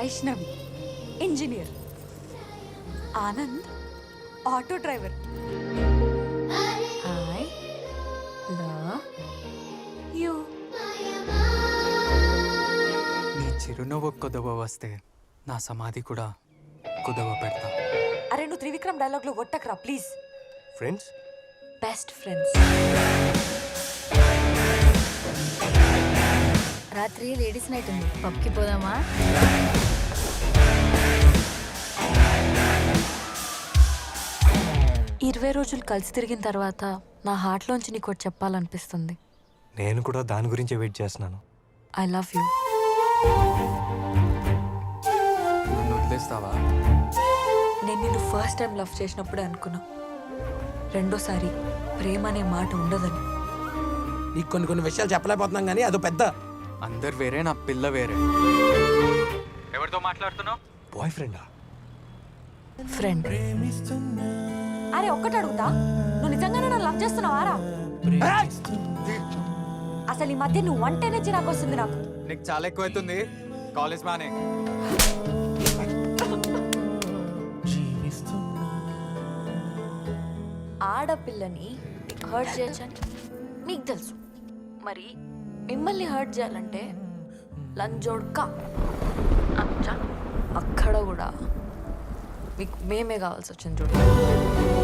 Vaishnavi engineer, Anand auto driver. I love you. నీ చిరునవ్వు కుదవ వస్తే నా సమాధి కూడా కుదవ పెడతా. అరే నువ్వు త్రివిక్రమ్ డైలాగ్ లో కొట్టకరా ప్లీజ్. Friends best friends. రాత్రి లేడీస్ నైట్ ఉంది, పబ్కి పోదామా? ఈ 20 రోజులు కలిసి తిరిగిన తర్వాత నా హార్ట్లోంచి నీకు ఒకటి చెప్పాలనిపిస్తుంది. నేను కూడా దాని గురించే వెయిట్ చేస్తున్నాను. I love you. నన్ను వదిలేస్తావా? నేను నిన్ను ఫస్ట్ టైం లవ్ చేసినప్పుడే అనుకున్నా రెండోసారి ప్రేమ అనే మాట ఉండదని. నీకు కొన్ని విషయాలు చెప్పలేకపోతున్నాం కానీ అదో పెద్ద. అందరు వేరే, నా పిల్ల వేరే. ఎవరితో మాట్లాడుతున్నావు? బాయ్ ఫ్రెండా? ఫ్రెండ్. అరే ఒక్కటి అడుగుతా, నువ్వు నిజంగానే నన్ను లవ్ చేస్తున్నావారా? అసలు ఈ మధ్య నువ్వు అంటేనే చిరాకు వస్తుంది నాకు. నీకు చాలా ఎక్కువ అవుతుంది. కాలేజ్ మానే. ఆడపిల్లని హర్ట్ చేయొచ్చని మీకు తెలుసు, మరి మిమ్మల్ని హర్ట్ చేయాలంటే లంజోడ్క అక్కడ కూడా మీకు మేమే కావాల్సి వచ్చింది చూడండి.